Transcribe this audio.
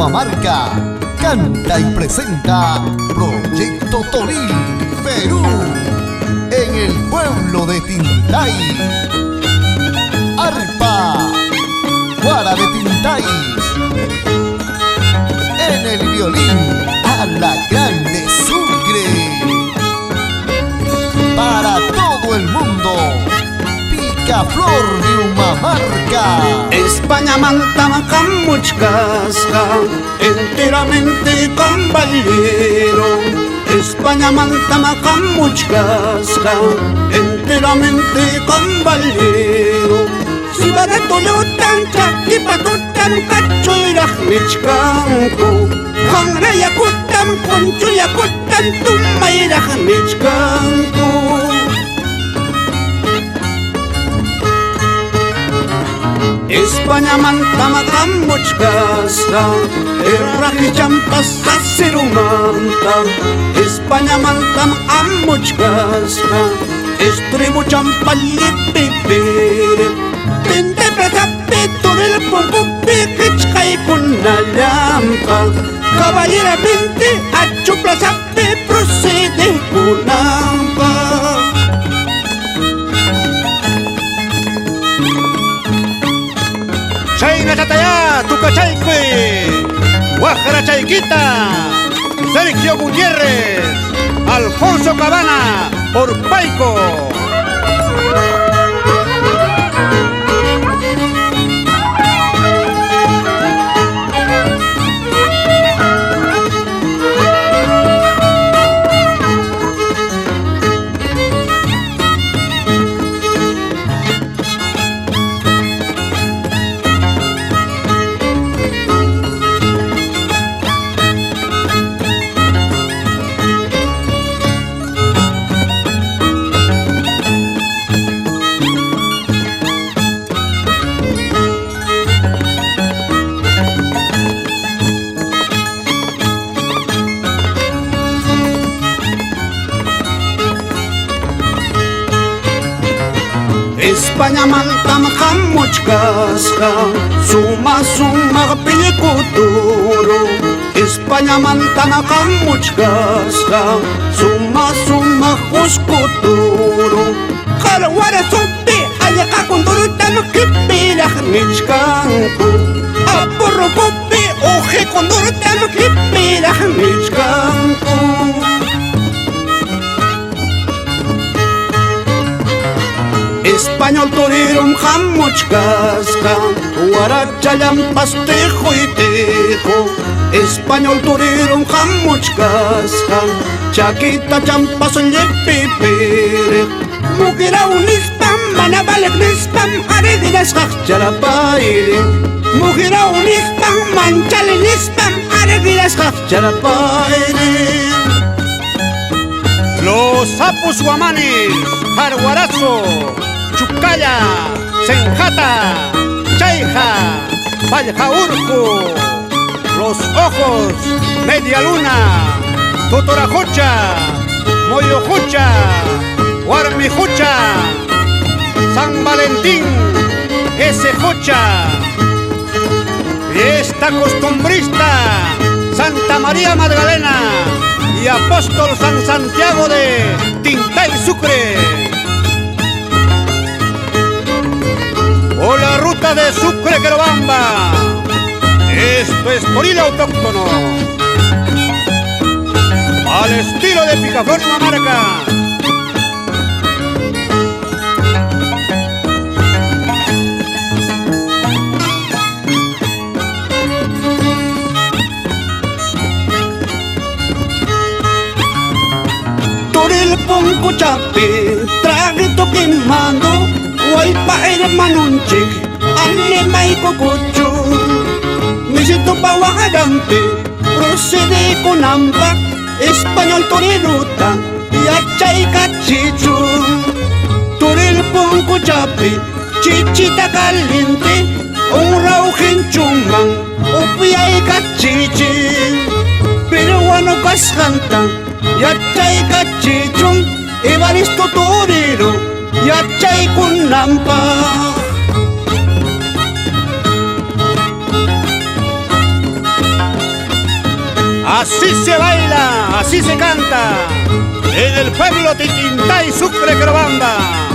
Humamarca canta y presenta Proyecto Toril, Perú, en el pueblo de Tintay. Arpa, Guara de Tintay. En el violín, a la grande Sucre. Para todo el mundo, Picaflor de Humamarca. España manta camuchcasca, enteramente caballero. España manta camuchcasca, enteramente caballero. Si va de tolutan, chakipatutan, cachoiraj michcanco. Hangra yakutan, poncho yakutan, tumairaj michcanco. España manta camuchcasca, erraji champas asirumanta. España manta camuchcasca, estribo champalipipire. Tinte presapeto del pompo piquichcay con la lampa. Caballeramente achupla sape procede con lampa. Chayna Chatayá, Tucachayque, Guajara Chayquita, Sergio Gutiérrez, Alfonso Cabana, por Paico. España manta camuchcasca, suma pilicuturo. España manta camuchcasca, suma cuscuturo. Carawara sopi, ayaca condurutan, kipiraj michcanco. Aporro popi, oje condurutan, kipiraj michcanco. Español torero camuchcasca, guaracha llampastejo y tejo. Español torero camuchcasca, chaquita champas lepipire. Mujer unispan, manabalek nispan, areginas hacharapaire. Mujer unispan, manchale nispan, areginas hacharapaire. Los sapos guamanes, Jarguarazo, Chucaya, Senjata, Chaija, Valjaurco, Los Ojos, Media Luna, Totorajocha, Moyojocha, Guarmijocha, San Valentín, Jocha, Fiesta Costumbrista, Santa María Magdalena y Apóstol San Santiago de Tintay Sucre. O la ruta de Sucre Querobamba. Esto es Toril autóctono, al estilo de Picaflor y Humamarca. Toril ponco chape, traguito quemando. Guaypa hermanonche, ale maico cocho. Me siento pa' Guajarante, procede con amba. Español toreruta, y achay cachicho. Toril ponco chape, chichita caliente. Un raujen chumban, upia y cachiche. Peruano cascanta, y achay cachicho. Evaristo torero, yachay con lampa. Así se baila, así se canta en el pueblo de Tintay Sucre, Querobamba.